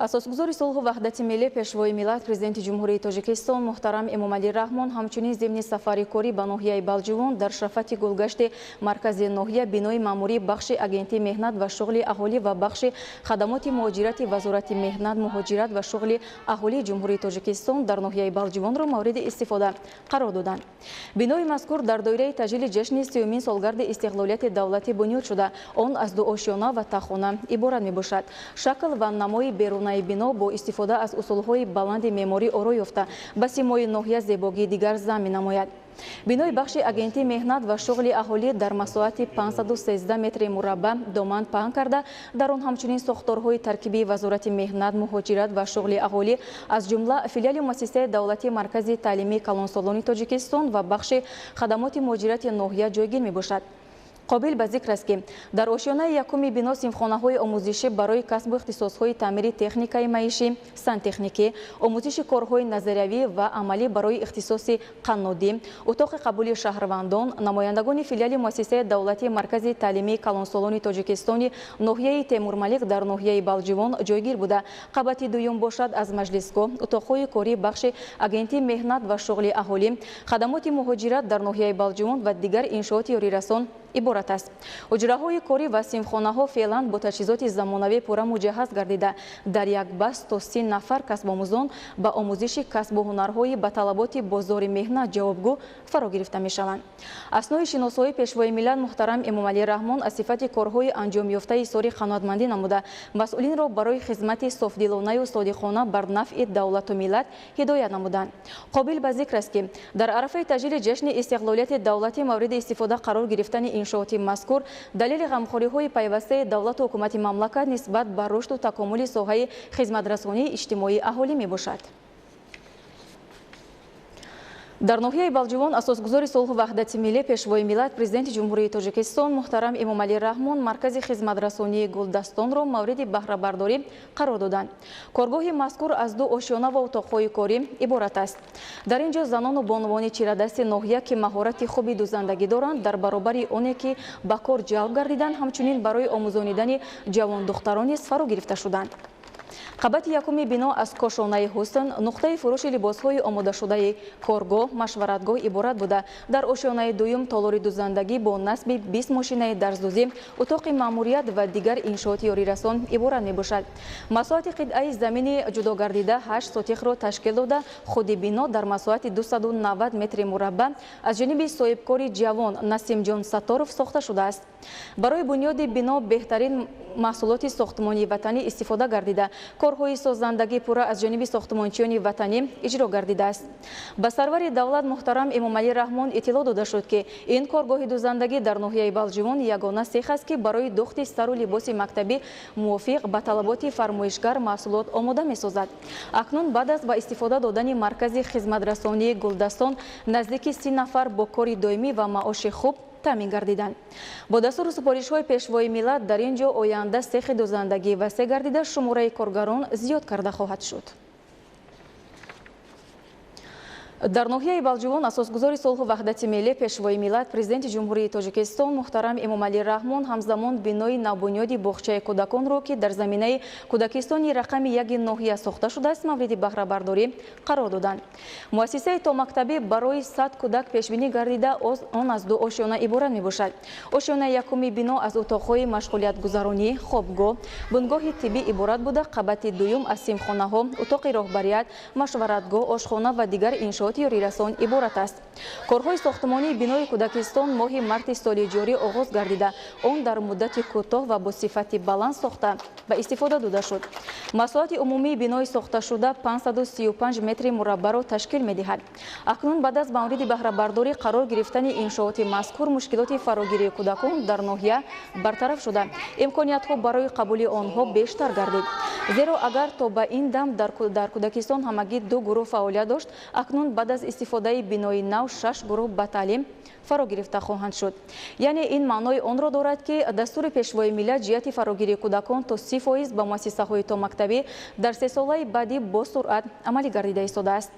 асосгузори сулҳу ваҳдати миллӣ пешвои миллат президенти ҷумҳурии тоҷикистон муҳтарам эмомалӣ раҳмон ҳамчунин зимни сафари корӣ ба ноҳияи балҷивон дар шафати гулгашти маркази ноҳия бинои маъмурии бахши агентии меҳнат ва шуғли аҳолӣ ва бахши хадамоти муҳоҷирати вазорати меҳнат муҳоҷират ва шуғли аҳолии ҷумҳурии тоҷикистон дар ноҳияи балҷивонро мавриди истифода қарор доданд. бинои мазкур дар доираи таҷлили ҷашни 30-умин солгарди истиқлолияти давлатӣ бунёд шуда он аз ду ошёна ва таххона иборат мебошад. шакл ва намои берунаи бино бо истифода аз усулҳои баланди меъморӣ оро ёфта ба симои ноҳия зебогии дигар зам менамояд. бинои бахши агентии меҳнат ва шуғли аҳолӣ дар масоҳати 513 метри мурабба доманд паҳн карда дар он ҳамчунин сохторҳои таркибии вазорати меҳнат муҳоҷират ва шуғли аҳолӣ аз ҷумла филиали муассисаи давлатии маркази таълимии калонсолони тоҷикистон ва бахши хадамоти муҳоҷирати ноҳия ҷойгир мебошад. қобил ба зикр аст ки дар ошёнаи якуми бино симхонаҳои омӯзишӣ барои касбу ихтисосҳои таъмири техникаи маишӣ, сантехникӣ, омӯзиши корҳои назариявӣ ва амалӣ барои ихтисоси қаннодӣ, утоқи қабули шаҳрвандон, намояндагони филиали муассисаи давлатии маркази таълимии калонсолони тоҷикистони ноҳияи Темурмалик дар ноҳияи Балҷивон ҷойгир буда қабати дуюм бошад аз маҷлисгоҳ, утоқҳои корӣ бахши агентии меҳнат ва шуғли аҳолӣ, хадамоти муҳоҷират дар ноҳияи Балҷивон ва дигар иншооти ёрирасон иборат аст. ҳуҷраҳои корӣ ва симхонаҳо феълан бо таҷҳизоти замонавӣ пурра муҷаҳҳаз гардида дар як бас то 30 нафар касбомӯзон ба омӯзиши касбу ҳунарҳои ба талаботи бозори меҳнат ҷавобгӯ фаро гирифта мешаванд. аснои шиносои пешвои миллат муҳтарам эмомалӣ раҳмон аз сифати корҳои анҷомёфта изҳори қаноатмандӣ намуда масъулинро барои хизмати софдилонаю содиқона бар нафъи давлату миллат ҳидоят намуданд. қобил ба зикр аст ки дар арафаи таҷлили ҷашни истиқлолияти давлатӣ мавриди истифода қарор гирифтани иншооти мазкур далели ғамхориҳои пайвастаи давлату ҳукумати мамлакат нисбат ба рушду такомули соҳаи хизматрасонии иҷтимоии аҳолӣ мебошад. дар ноҳияи Балҷивон асосгузори сулҳу ваҳдати миллӣ пешвои миллат президенти ҷумҳурии тоҷикистон муҳтарам эмомалӣ раҳмон маркази хизматрасонии Гулдастонро мавриди баҳрабардорӣ қарор доданд. коргоҳи мазкур аз ду ошёна ва утоқҳои корӣ иборат аст. дар ин ҷо занону бонувони чирадасти ноҳия ки маҳорати хуби дузандагӣ доранд дар баробари оне ки ба кор ҷалб гардиданд ҳамчунин барои омӯзонидани ҷавондухтарон низ фаро гирифта шуданд. қабати якуми бино аз кошонаи ҳусн, нуқтаи фурӯши либосҳои омодашудаи коргоҳ, машваратгоҳ иборат буда дар ошёнаи дуюм толори дузандагӣ бо насби 20 мошинаи дарздӯзӣ, утоқи маъмурият ва дигар иншооти ёрирасон иборат мебошад. масоҳати қитъаи замини ҷудогардида 8 сотихро ташкил дода худи бино дар масоҳати 290 метри мурабба аз ҷониби соҳибкори ҷавон Насимҷон Сатторов сохта шудааст. барои бунёди бино беҳтарин маҳсулоти сохтмонии ватанӣ истифода гардида корҳои созандагӣ пурра аз ҷониби сохтмончиёни ватанӣ иҷро гардидааст. ба сарвари давлат муҳтарам эмомалӣ раҳмон иттилоъ дода шуд ки ин коргоҳи дузандагӣ дар ноҳияи Балҷивон ягона сех аст ки барои духти сару либоси мактабӣ мувофиқ ба талаботи фармоишгар маҳсулот омода месозад. акнун баъд аз ба истифода додани маркази хизматрасонии Гулдастон наздики 30 нафар бо кори доимӣ ва маоши хуб таъмин гардиданд. бо дастури супоришҳои пешвои миллат дар ин ҷо оянда сехи дузандагӣ васеъ гардида шумораи коргарон зиёд карда хоҳад шуд. дар ноҳияи Балҷивон асосгузори сулҳу ваҳдати миллӣ пешвои миллат президенти ҷумҳурии тоҷикистон муҳтарам эмомалӣ раҳмон ҳамзамон бинои навбунёди боғчаи кӯдаконро ки дар заминаи кӯдакистони рақами 1 ноҳия сохта шудааст мавриди баҳрабардорӣ қарор доданд. муассисаи томактабӣ барои 100 кӯдак пешбинӣ гардида он аз ду ошёна иборат мебошад. ошёнаи якуми бино аз утоқҳои машғулиятгузаронӣ, хобгоҳ, бунгоҳи тиббӣ иборат буда қабати дуюм аз симхонаҳо, утоқи роҳбарият, машваратгоҳ, ошхона ва дигар иншоот خدمات یاریرسان عبارت است. کارهای ساختمانی بینای کودکستان ماه مارت سال جاری آغاز گردیده، آن در مدت کوتاه و با صفت بلند ساخته به استفاده داده شد. مساحت عمومی بینای ساخته شده 535 متر مربع را تشکیل می‌دهد. اکنون بعد از مورد بهره برداری قرار گرفتن انشاءات مذکور مشکلات فراگیری کودکان در ناحیه برطرف شده، امکانیت‌ها برای قبول آنها بیشتر گردید. زیرا اگر تا به این دم در کودکستان همگی 2 گروه فعالیت داشت، اکنون بعد از استفاده بینای نو 6 گروه به تعلیم فرا گرفته خواهند شد. یعنی این معنای آن را دارد که دستور پیشوای ملت جهت فراگیری کودکان تا 30% به مؤسسه‌های تا مکتبی در 3 ساله بعدی با سرعت عملی گردیده ایستاده است.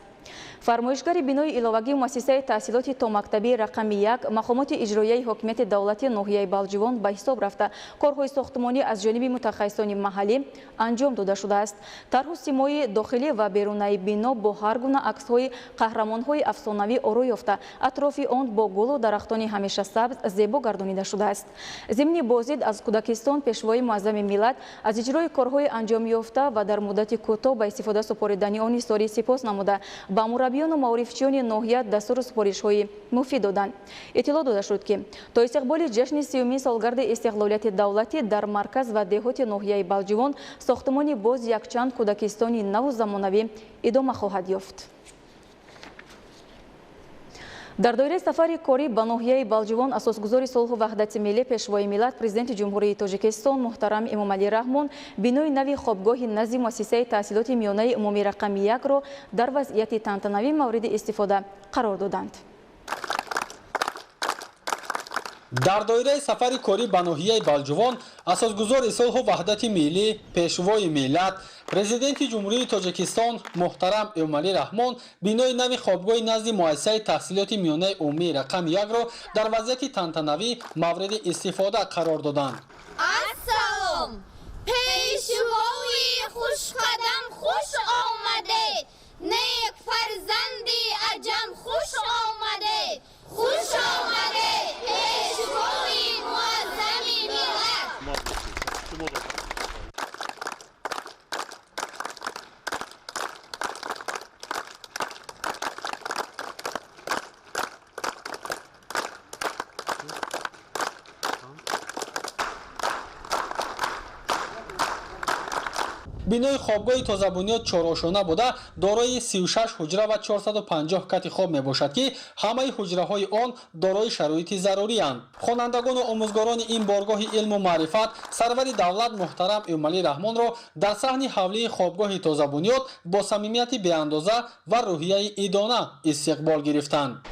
فرمایشگر بینای علاوگی مؤسسه تحصیلات تا مکتبی رقم 1 مقامات اجرایی حکومت دولتی ناحیه بلجوان به حساب رفته کارهای ساختمانی از جانب متخصصان محلی انجام داده شده است. طرح سیمای داخلی و بیرونی بنا با هر گونه عکس‌های قهرمان‌های افسانه‌ای آرای یافته اطراف آن با گل و درختان همیشه سبز زیبا گردانیده شده است. ضمن بازدید از کودکستان پیشوای معظم ملت از اجرای کارهای انجام یافته و در مدت کوتاه به استفاده سپردن آن ساری سپاس نموده با مربیان و معرفچیان ناحیه دستور سپارش‌های مفید دادند. اطلاع داده شد که تا استقبال جشن 30 سالگرد استقلالیت دولتی در مرکز و دهات ناحیه بلجوان ساختمان باز یکچند کودکستانی نو زمانوی ادامه خواهد یافت. در دایره سفر کاری به ناحیه بلجوان اساسگذار صلح و وحدت ملی پیشوای ملت پرزیدنت جمهوری تاجیکستان محترم امامعلی رحمان بینای نوی خوابگاه نزد مؤسسه تحصیلات میانه عمومی رقم 1 را در وضعیت تنتنوی مورد استفاده قرار دادند. در دایره سفر کاری به ناحیه بلجوان اساسگذار صلح و وحدت ملی پیشوای ملت پرزیدنت جمهوری تاجیکستان محترم امامعلی رحمان بینای نوی خوابگاه نزد مؤسسه تحصیلات میانه عمومی رقم 1 را در وضعیت تنتنوی مورد استفاده قرار دادند. السلام، پیشوای خوشقدم خوش آمده، نیک فرزندی عجم خوش آمده، خوش آمده پیشوای معظم ملت. بینای خوابگاه تازه بنیاد 4 آشانه بوده دارای 36 حجره و 450 کت خواب می باشد که همه حجره های آن دارای شرایط ضروری اند. خوانندگان و آموزگاران این بارگاه علم و معرفت سرور دولت محترم امامعلی رحمان را در صحن حوله خوابگاه تازه بنیاد با صمیمیت بی اندازه و روحیه ایدانه استقبال گرفتند.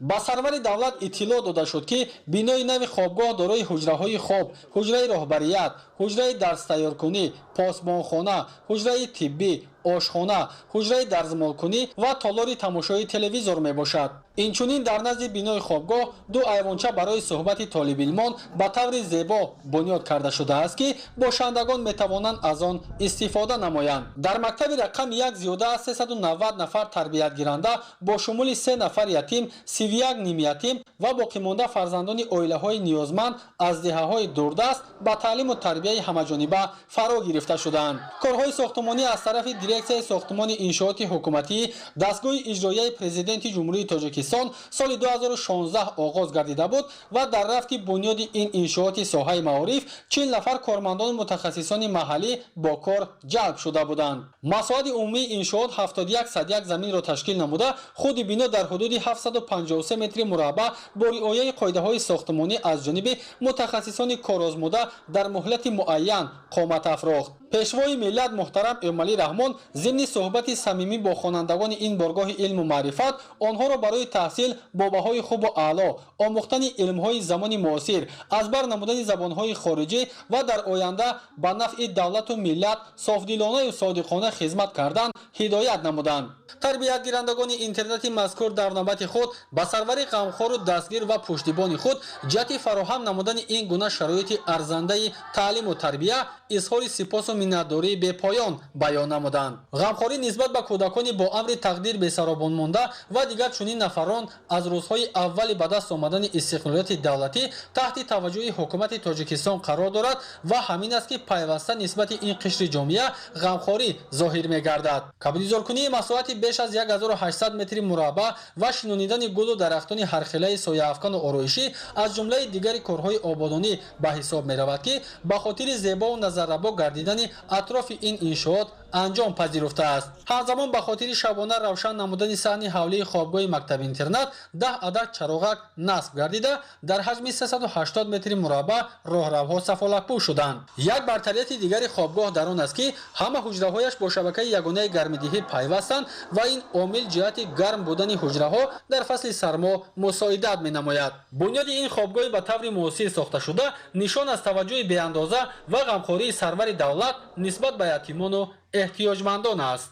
با سرور دولت اطلاع داده شد که بینای نوی خوابگاه دارای حجره خواب، حجره راهبریت، حجره درس تیارکنی، پاسبانخانه، حجره طبی، آشخانه، حجره درزمالکنی و تالار تماشای تلویزیون می باشد. اینچنین در نزد بینای خوابگاه 2 ایوانچه برای صحبت طالب علمان به طور زیبا بنیاد کرده شده است که باشندگان می توانند از آن استفاده نمایند. در مکتب رقم 1 زیاده از 390 نفر تربیت گیرنده با شمول 3 نفر یتیم، 31 نیم یتیم و باقی مانده فرزندان عائله های نیازمند از دهه های دوردست به تعلیم و تربیت همه‌جانبه فرا گرفته شدند. کارهای ساختمانی از طرف دیرکسیون ساختمان انشاءات حکومتی دستگاه اجرایی پرزیدنت جمهوری تاجیکستان سال 2016 آغاز گردیده بود و در رفت بنیاد این انشاءات ساحه معارف 40 نفر کارمندان متخصصان محلی با کار جلب شده بودند. مساحت عمومی انشاءات 71 صد زمین را تشکیل نموده خود بنا در حدود 753 متر مربع با رعایت قاعده‌های ساختمانی از جانب متخصصان کارآزموده در مهلت معین قامت افراخت. پیشوای ملت محترم امامعلی رحمان ضمن صحبت صمیمی با خوانندگان این بارگاه علم و معرفت آنها را برای تحصیل با بهای خوب و اعلی، آموختن علم‌های زمان معاصر، از بر نمودن زبان‌های خارجی و در آینده به نفع دولت و ملت صافدلانه و صادقانه خدمت کردن هدایت نمودند. تربیت گیرندگان اینترنت مذکور در نوبت خود به سرور غمخوار و دستگیر و پشتیبان خود جهت فراهم نمودن این گونه شرایط ارزنده تعلیم و تربیت اظهار سپاس و миннатдории бепоён баён намуданд. ғамхорӣ нисбат ба кӯдакони бо амри тақдир бесаробон монда ва дигар чунин нафарон аз рӯзҳои аввали ба даст омадани истиқлолияти давлатӣ таҳти таваҷҷӯҳи ҳукумати Тоҷикистон қарор дорад ва ҳамин аст ки пайваста нисбати ин қишри ҷомеа ғамхорӣ зоҳир мегардад. Кабудизоркунии масоҳати беш аз 1800 метри мураббаъ ва шинонидани гулу дарахтони ҳархелаи сояафкану ороишӣ аз ҷумлаи дигари корҳои ободонӣ ба ҳисоб меравад ки ба хотири зебову назаррабо гардидани атрофи ин иншоот анҷом пазируфтааст. ҳамзамон ба хотири шабона равшан намудани саҳни ҳавлии хобгоҳи мактаби интернат 10 адад чароғак насб гардида дар ҳаҷми 380 метри мураббаъ роҳравҳо сафолатпӯш шуданд. Як бартарияти дигари хобгоҳ дар он аст ки ҳама ҳуҷраҳояш бо шабакаи ягонаи гармидиҳӣ пайвастанд ва ин омил ҷиҳати гарм будани ҳуҷраҳо дар фасли сармо мусоидат менамояд. бунёди ин хобгоҳи ба таври муосир сохташуда нишон аз таваҷҷӯҳи беандоза ва ғамхории сарвари давлат нисбат ба ятимону эҳтиёҷмандон аст.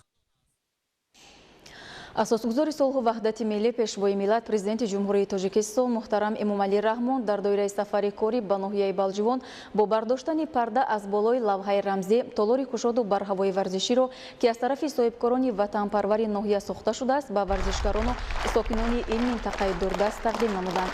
асосгузори сулҳу ваҳдати миллӣ пешвои миллат президенти ҷумҳурии Тоҷикистон муҳтарам Эмомалӣ Раҳмон дар доираи сафари кори ба ноҳияи Балҷивон бо бардоштани парда аз болои лавҳаи рамзӣ толори кушоду барҳавои варзиширо ки аз тарафи соҳибкорони ватанпарвари ноҳия сохта шудааст ба варзишгарону сокинони ин минтақаи дурдаст тақдим намуданд.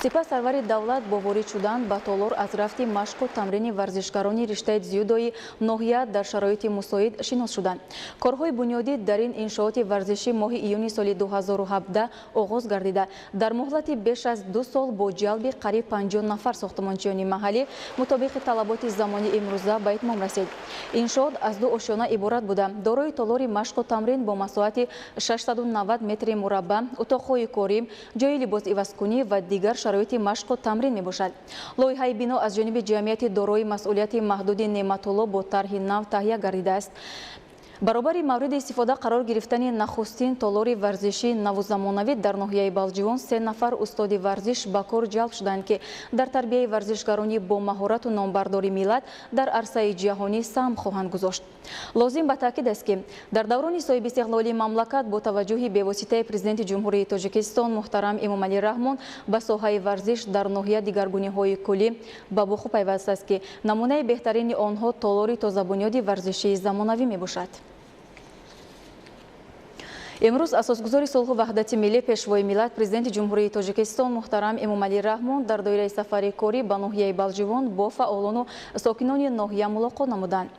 сипас сарвари давлат бо ворид шудан ба толор аз рафти машқу тамрини варзишгарони риштаи дзюдои ноҳия дар шароити мусоид шинос шуданд. корҳои бунёдӣ дар ин иншооти варзишӣ моҳи июни соли 2017 оғоз гардида дар муҳлати беш аз 2 сол бо ҷалби қариб 50 нафар сохтмончиёни маҳаллӣ мутобиқи талаботи замони имрӯза ба итмом расид. иншоот аз 2 ошёна иборат буда дорои толори машқу тамрин бо масоҳати 690 метри мураббаъ, утоқҳои корӣ, ҷойи либосивазкунӣ ва дигар шароити машқу тамрин мебошад. лоиҳаи бино аз ҷониби ҷамъияти дорои масъулияти маҳдуди Неъматулло бо тарҳи нав таҳия гардидааст. баробари мавриди истифода қарор гирифтани нахустин толори варзиши навузамонавӣ дар ноҳияи Балҷивон 3 нафар устоди варзиш ба кор ҷалб шуданд ки дар тарбияи варзишгаронӣ бо маҳорату номбардори миллат дар арсаи ҷаҳонӣ саҳм хоҳанд гузошт. лозим ба таъкид аст ки дар даврони соҳибистиқлолии мамлакат бо таваҷҷӯҳи бевоситаи президенти ҷумҳурии Тоҷикистон муҳтарам Эмомалӣ Раҳмон ба соҳаи варзиш дар ноҳия дигаргуниҳои куллӣ ба вуқӯъ пайваст аст ки намунаи беҳтарини онҳо толори тозабунёди варзишии замонавӣ мебошад. имрӯз асосгузори сулҳу ваҳдати миллӣ пешвои миллат президенти ҷумҳурии Тоҷикистон муҳтарам Эмомалӣ Раҳмон дар доираи сафари корӣ ба ноҳияи Балҷивон бо фаъолону сокинони ноҳия мулоқот намуданд.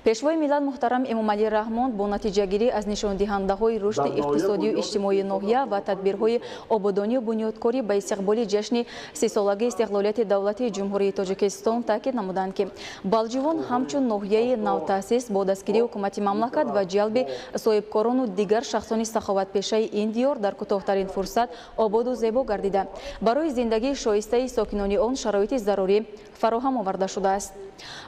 пешвои миллат муҳтарам Эмомалӣ Раҳмон бо натиҷагирӣ аз нишондиҳандаҳои рушди иқтисодию иҷтимоии ноҳия ва тадбирҳои ободонию бунёдкорӣ ба истиқболи ҷашни 30-солагии истиқлолияти давлати ҷумҳурии Тоҷикистон таъкид намуданд ки Балҷивон ҳамчун ноҳияи навтаъсис бо дастгирии ҳукумати мамлакат ва ҷалби соҳибкорону дигар шахсони саховатпешаи ин диёр дар кӯтоҳтарин фурсат ободу зебо гардида барои зиндагии шоистаи сокинони он шароити зарурӣ фароҳам оварда шудааст.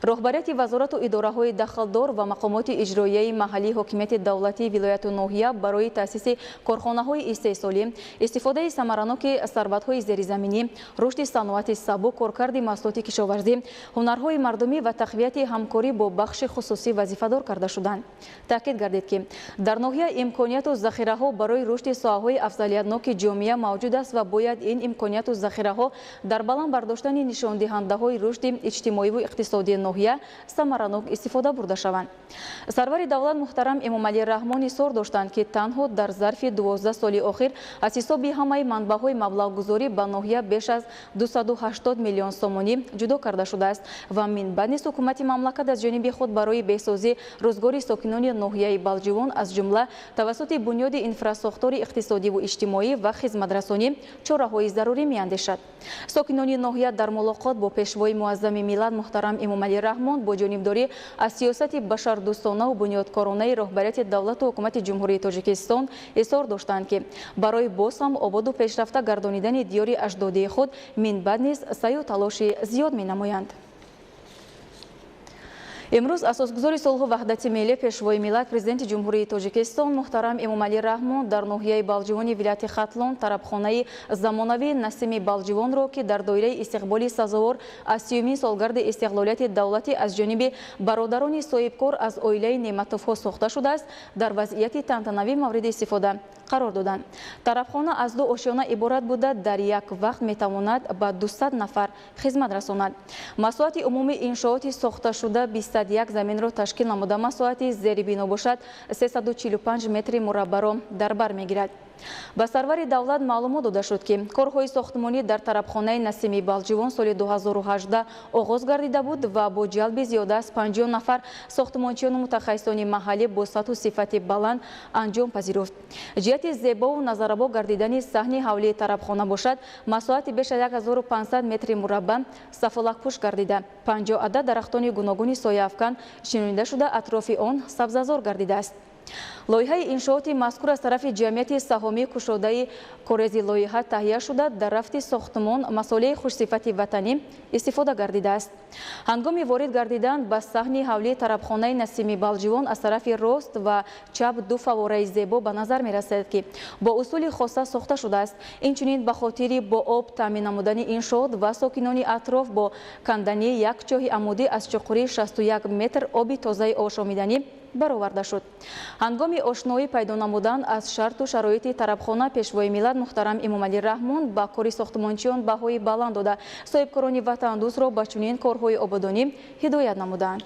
роҳбарияти вазорату идораҳои дахлдор ва мақомоти иҷроияи маҳаллии ҳокимияти давлатии вилояту ноҳия барои таъсиси корхонаҳои истеҳсолӣ, истифодаи самараноки сарватҳои зеризаминӣ, рушди саноати сабук, коркарди маҳсулоти кишоварзӣ, ҳунарҳои мардумӣ ва тақвияти ҳамкорӣ бо бахши хусусӣ вазифадор карда шуданд. таъкид гардид ки дар ноҳия имконияту захираҳо барои рушди соҳаҳои афзалиятноки ҷомеа мавҷуд аст ва бояд ин имконияту захираҳо дар баланд бардоштани нишондиҳандаҳои рушди иҷтимоиву иқтисодии ноҳия самаранок истифода бурда шаванд. сарвари давлат муҳтарам Эмомалӣ Раҳмон изҳор доштанд ки танҳо дар зарфи 12 соли охир аз ҳисоби ҳамаи манбаъҳои маблағгузорӣ ба ноҳия беш аз 280 миллион сомонӣ ҷудо карда шудааст ва минбаъд низ ҳукумати мамлакат аз ҷониби худ барои беҳсозии рӯзгори сокинони ноҳияи Балҷивон аз ҷумла тавассути бунёди инфрасохтори иқтисодиву иҷтимоӣ ва хизматрасонӣ чораҳои зарурӣ меандешад. сокинони ноҳия дар мулоқот бо пешвои муаззами миллат муҳтарам Эмомалӣ Раҳмон бо ҷонибдорӣ аз сиёсати башардӯстонаву бунёдкоронаи роҳбарияти давлату ҳукумати ҷумҳурии Тоҷикистон изҳор доштанд ки барои боз ҳам ободу пешрафта гардонидани диёри аҷдодии худ минбаъд низ саъю талоши зиёд менамоянд. имрӯз асосгузори сулҳу ваҳдати миллӣ пешвои миллат президенти ҷумҳурии Тоҷикистон муҳтарам Эмомалӣ Раҳмон дар ноҳияи Балҷивони вилояти Хатлон тарабхонаи замонавии Насими Балҷивонро ки дар доираи истиқболи сазовор аз 30-мин солгарди истиқлолияти давлатӣ аз ҷониби бародарони соҳибкор аз оилаи Неъматовҳо сохта шудааст, дар вазъияти тантанавӣ мавриди истифода қарор доданд. тарабхона аз 2 ошёна иборат буда дар як вақт метавонад ба 200 нафар хизмат расонад. масоати умуми иншооти сохташуда бистар 301 заминро ташкил намуда масоати зери бино бошад 345 метри мураббаро дар бар мегирад. ба сарвари давлат маълумот дода шуд ки корҳои сохтмонӣ дар тарабхонаи Насими Балҷивон соли 2018 оғоз гардида буд ва бо ҷалби зиёда аз 50 нафар сохтмончиёну мутахассисони маҳаллӣ бо сатҳу сифати баланд анҷом пазируфт. ҷиҳати зебову назарабо гардидани саҳни ҳавлии тарабхона бошад, масоати беш аз 1500 метри мурабба сафолакпӯш гардида 50 адад дарахтони гуногуни сояафкан шинонида шуда атрофи он сабзазор гардидааст. лоиҳаи иншооти мазкур аз тарафи ҷамъияти саҳомии кушодаи корези лоиҳа таҳия шуда дар рафти сохтмон масъулияи хушсифати ватанӣ истифода гардидааст. ҳангоми ворид гардидан ба саҳни ҳавлии тарабхонаи Насими Балҷивон аз тарафи рост ва чап ду фаввораи зебо ба назар мерасад ки бо усули хоса сохта шудааст. инчунин ба хотири бо об таъмин намудани иншоот ва сокинони атроф бо кандани як чоҳи амудӣ аз чуқурии 61 метр оби тозаи ошомиданӣ бароварда шуд. ҳангоми ошноӣ пайдо намудан аз шарту шароити тарабхона пешвои миллат муҳтарам Эмомалӣ Раҳмон ба кори сохтмончиён баҳои баланд дода соҳибкорони ватандӯзро ба чунин корҳои ободонӣ ҳидоят намуданд.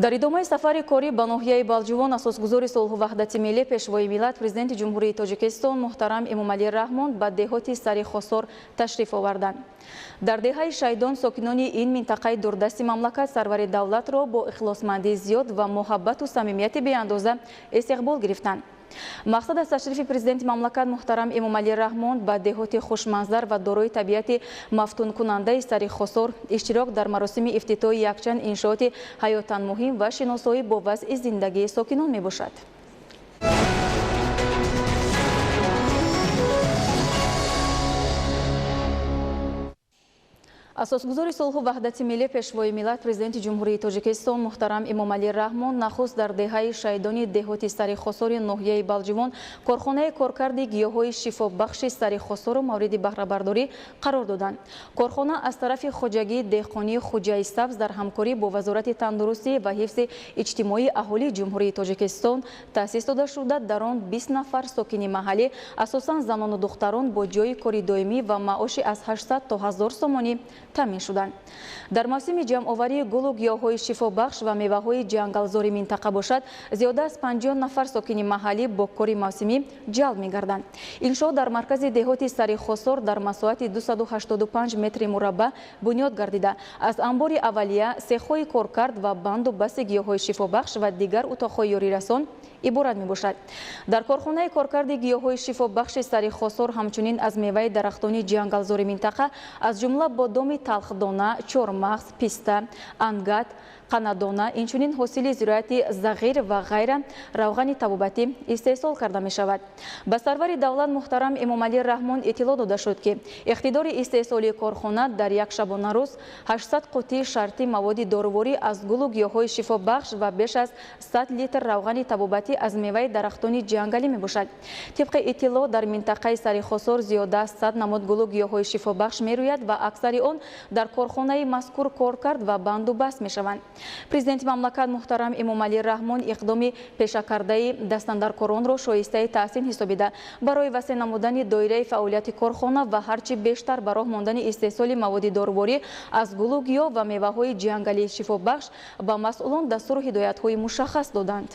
дар идомаи сафари корӣ ба ноҳияи Балҷивон асосгузори Сулҳу ваҳдати миллӣ пешвои миллат президенти ҷумҳурии Тоҷикистон муҳтарам Эмомалӣ Раҳмон ба деҳоти Сари Хосор ташриф оварданд. дар деҳаи Шайдон сокинони ин минтақаи дурдасти мамлакат сарвари давлатро бо ихлосмандии зиёд ва муҳаббату самимияти беандоза истиқбол гирифтанд. мақсад аз ташрифи президенти мамлакат муҳтарам Эмомалӣ Раҳмон ба деҳоти хушманзар ва дорои табиати мафтункунандаи Сари Хосор иштирок дар маросими ифтитоҳи якчанд иншооти ҳаётан муҳим ва шиносоӣ бо вазъи зиндагии сокинон мебошад. асосгузори Сулҳу ваҳдати миллӣ пешвои миллат президенти ҷумҳурии Тоҷикистон муҳтарам Эмомалӣ Раҳмон нахуст дар деҳаи Шайдони деҳоти Сари Хосори ноҳияи Балҷивон корхонаи коркарди гиёҳҳои шифобахши Сари Хосору мавриди баҳрабардорӣ қарор доданд. корхона аз тарафи хоҷагии деҳқонии Хуҷаи Сабз дар ҳамкорӣ бо вазорати тандурустӣ ва ҳифзи иҷтимоии аҳолии ҷумҳурии Тоҷикистон таъсис дода шуда дар он 20 нафар сокини маҳаллӣ асосан занону духтарон бо ҷои кори доимӣ ва маоши аз 800 то 1000 сомонӣ таъмин шуданд. дар мавсими ҷамъоварии гулу гиёҳҳои шифобахш ва меваҳои ҷангалзори минтақа бошад зиёда аз 50 нафар сокини маҳаллӣ бо кори мавсимӣ ҷалб мегарданд. иншоот дар маркази деҳоти Сари Хосор дар масоати 285 метри мурабба бунёд гардида аз анбори аввалия, сехҳои коркард ва банду баси гиёҳҳои шифобахш ва дигар утоқҳои ёрирасон иборат мебошад. дар корхонаи коркарди гиёҳҳои шифобахши Сари Хосор ҳамчунин аз меваи дарахтони ҷангалзори минтақа аз ҷумла бодоми талхдона, чормағз, писта, ангат, қанадона, инчунин ҳосили зироати зағир ва ғайра равғани табобатӣ истеҳсол карда мешавад. ба сарвари давлат муҳтарам Эмомалӣ Раҳмон иттилоъ дода шуд ки иқтидори истеҳсолии корхона дар як шабонарӯз 800 қутии шарти маводи доруворӣ аз гулу гиёҳҳои шифобахш ва беш аз 100 литр равғани табобатӣ аз меваи дарахтони ҷангалӣ мебошад. тибқи иттилоъ дар минтақаи Сари Хосор зиёда аз 100 намуд гулу гиёҳҳои шифобахш мерӯяд ва аксари он дар корхонаи мазкур кор кард ва банду баст мешаванд. президенти мамлакат муҳтарам Эмомалӣ Раҳмон иқдоми пешакардаи дастандаркоронро шоистаи таҳсин ҳисобида барои васеъ намудани доираи фаъолияти корхона ва ҳарчи бештар ба роҳ мондани истеҳсоли маводи доруворӣ аз гулу гиёҳ ва меваҳои ҷангалии шифобахш ба масъулон дастуру ҳидоятҳои мушаххас доданд.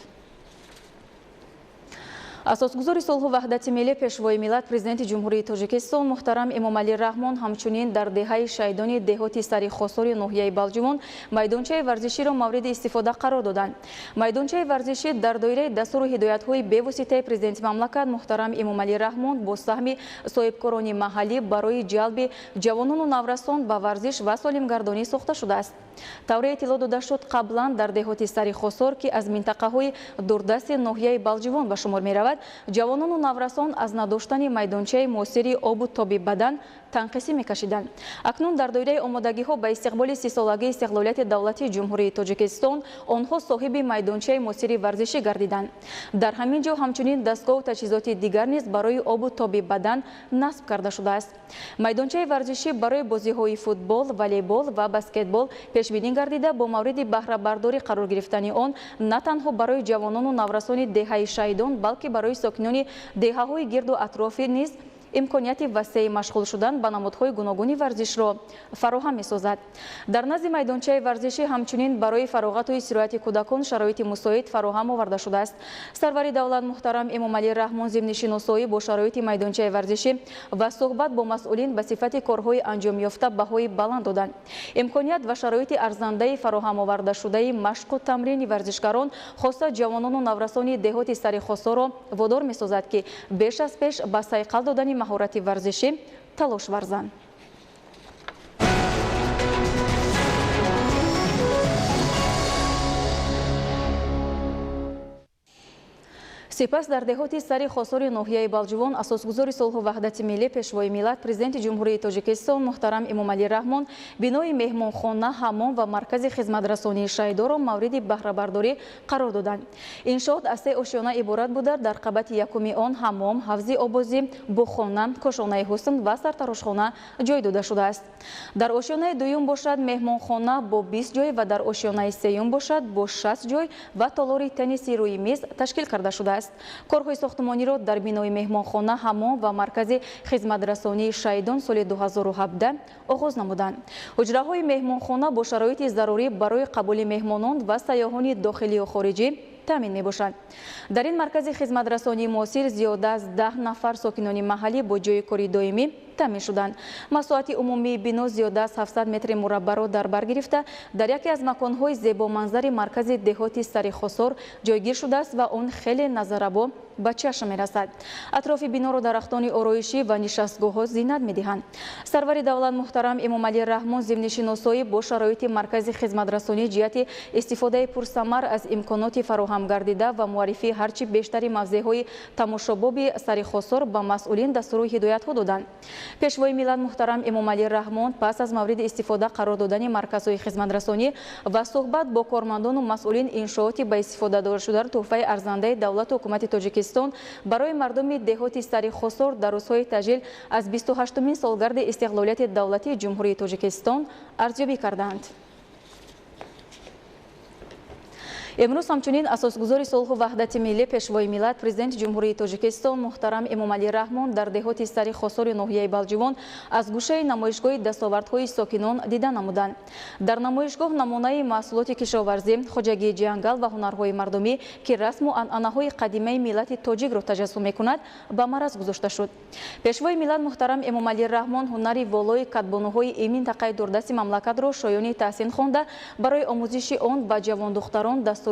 асосгузори Сулҳу ваҳдати миллӣ пешвои миллат президенти ҷумҳурии Тоҷикистон муҳтарам Эмомалӣ Раҳмон ҳамчунин дар деҳаи Шайдони деҳоти Сари Хосори ноҳияи Балҷивон майдончаи варзиширо мавриди истифода қарор доданд. майдончаи варзишӣ дар доираи дастуру ҳидоятҳои бевоситаи президенти мамлакат муҳтарам Эмомалӣ Раҳмон бо саҳми соҳибкорони маҳаллӣ барои ҷалби ҷавонону наврасон ба варзиш ва солимгардонӣ сохта шудааст. тавре иттилоъ дода шуд қаблан дар деҳоти Сари Хосор ки аз минтақаҳои дурдасти ноҳияи Балҷивон ба шумор меравад ҷавонону наврасон аз надоштани майдончаи муосири обу тоби бадан танқисӣ мекашиданд. акнун дар доираи омодагиҳо ба истиқболи 30-солагии истиқлолияти давлатии ҷумҳурии Тоҷикистон онҳо соҳиби майдончаи муосири варзишӣ гардиданд. дар ҳамин ҷо ҳамчунин дастгоҳу таҷҳизоти дигар низ барои обу тоби бадан насб карда шудааст. майдончаи варзишӣ барои бозиҳои футбол, волейбол ва баскетбол пешбинӣ гардида бо мавриди баҳрабардорӣ қарор гирифтани он на танҳо барои ҷавонону наврасони деҳаи Шайдон балки барои сокинони деҳаҳои гирду атрофи низ имконияти васеи машғул шудан ба намудҳои гуногуни варзишро фароҳам месозад. Дар назди майдончаи варзишӣ ҳамчунин барои фароғату истироҳати кӯдакон шароити мусоид фароҳам оварда шудааст. Сарвари давлат муҳтарам Эмомалӣ Раҳмон зимни шиносоӣ бо шароити майдончаи варзишӣ ва суҳбат бо масъулин ба сифати корҳои анҷомёфта баҳои баланд доданд. Имконият ва шароити арзандаи фароҳам оварда шудаи машқу тамрини варзишгарон хоса ҷавонону наврасони деҳоти сари Хосоро водор месозад ки беш аз пеш ба сайқал додани маҳорати варзишӣ талош варзанд. сипас дар деҳоти сари Хосори ноҳияи Балҷивон асосгузори Сулҳу ваҳдати миллӣ пешвои миллат президенти ҷумҳурии Тоҷикистон муҳтарам Эмомалӣ Раҳмон бинои меҳмонхона, ҳаммом ва маркази хизматрасонии Шайдоро мавриди баҳрабардорӣ қарор доданд. Иншоот аз 3 ошёна иборат буда дар қабати якуми он ҳаммом, ҳавзи обозӣ, буххона, кошонаи ҳусн ва сартарошхона ҷой дода шудааст. Дар ошёнаи дуюм бошад меҳмонхона бо 20 ҷой ва дар ошёнаи сеюм бошад бо 60 ҷой ва толори тенниси рӯи миз ташкил карда шудааст. корҳои сохтмониро дар бинои меҳмонхона, ҳаммом ва маркази хизматрасонии Шайдон соли 2017 оғоз намуданд. ҳуҷраҳои меҳмонхона бо шароити зарурӣ барои қабули меҳмонон ва сайёҳони дохилию хориҷӣ таъмин мебошад. дар ин маркази хизматрасонии муосир зиёда аз 10 нафар сокинони маҳаллӣ бо ҷои кори доимӣ таъмин шуданд. масоати умумии бино зиёда аз 700 метри мураббаъро дар бар гирифта дар яке аз маконҳои зебоманзари маркази деҳоти сари Хосор ҷойгир шудааст ва он хеле назарабо ба чашм мерасад. атрофи биноро дарахтони ороишӣ ва нишастгоҳҳо зинат медиҳанд. сарвари давлат муҳтарам Эмомалӣ Раҳмон зимни шиносоӣ бо шароити маркази хизматрасонӣ ҷиҳати истифодаи пурсамар аз имконоти фароҳам гардида ва муаррифии ҳарчи бештари мавзеъҳои тамошобоби сари Хосор ба масъулин дастури ҳидоятҳо доданд. пешвои миллат муҳтарам Эмомалӣ Раҳмон пас аз мавриди истифода қарор додани марказҳои хизматрасонӣ ва суҳбат бо кормандону масъулин иншооти ба истифода додашударо тӯҳфаи арзандаи давлату ҳукумати Тоҷикистон барои мардуми деҳоти сари Хосор дар рӯзҳои таҷлил аз 28-умин солгарди истиқлолияти давлатии ҷумҳурии Тоҷикистон арзёбӣ карданд. امروز همچنین اساسگزار صلح و وحدت ملی پیشوای ملت پرزیدنت جمهوری تاجیکستان محترم امامعلی رحمان در دهات سری خسار ناحیه بلجیوان از گوشه نمایشگاه دستاوردهای ساکنان دیده نمودند. در نمایشگاه نمونه محصولات کشاورزی، خواجگی جنگل و هنرهای مردمی که رسم و عنعنه‌های قدیمی ملت تاجیک را تجسم می‌کند به معرض گذاشته شد. پیشوای ملت محترم امامعلی رحمان هنری والای کدبانوهای این منطقه دوردست مملکت را شایانی تحسین خوانده برای آموزش آن به جوان دختران دستور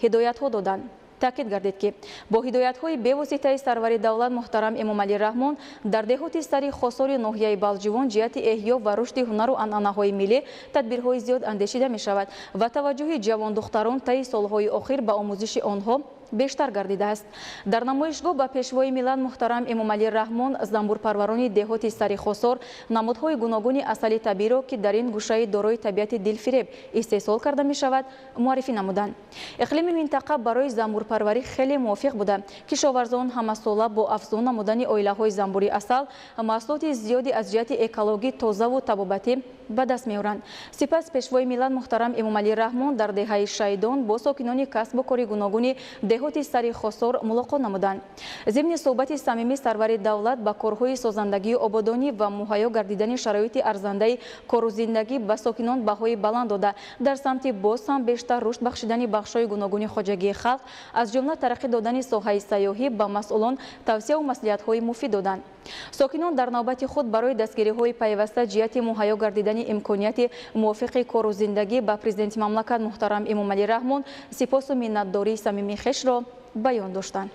هدایت‌ها دادند. تأکید گردید که با هدایت‌های بواسطه سرور دولت محترم امامعلی رحمان در دهات سری خسار ناحیه بلجیوان جهت احیا و رشد هنر و عنعنه‌های ملی تدبیرهای زیاد اندیشیده می‌شود و توجه جوان دختران طی سال‌های اخیر به آموزش آنها بیشتر گردیده است. در نمایشگاه با پیشوای ملت محترم امامعلی رحمان زنبورپروران دهات سری خسار نمادهای گوناگون اصلی طبیعی را که در این گوشه دارای طبیعت دلفریب استحصال کرده می‌شود معرفی نمودند. اقلیم منطقه برای زنبورپروری خیلی موافق بوده. کشاورزان همساله با افزون نمودن اویله‌های زنبوری اصل محصولات زیادی از جهت اکولوژی تازه و طبابتی به دست می‌آورند. سپس پیشوای ملت محترم امامعلی رحمان در دهه شایدان با ساکنان کسب و کار گوناگون دهات سری خسار ملاقات نمودند. ضمن صحبت صمیمی سرور دولت با کارهای سازندگی آبادانی و مهیا گردیدن شرایط ارزنده کار و زندگی به ساکنان بهای بلند داده در سمت باز هم بیشتر رشد بخشیدن بخش‌های گوناگون خواجگی خلق از جمله ترقی دادن ساحه سیاحی به مسئولان توصیه و مصلحت‌های مفید دادند. ساکنان در نوبت خود برای دستگیری‌های پیوسته جهت مهیا گردیدن امکانات موافق کار و زندگی با پرزیدنت مملکت محترم امامعلی رحمان سپاس و منتداری صمیمی خویش را بیان داشتند.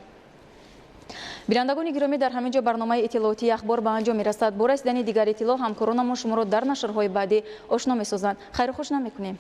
بینندگان گرامی در همینجا برنامه اطلاعاتی اخبار به انجام می‌رسد. برای رسیدن دیگر اطلاع همکارانمان شما را در نشرهای بعدی آشنا می‌سازند. خیر و خوش نمی‌کنیم.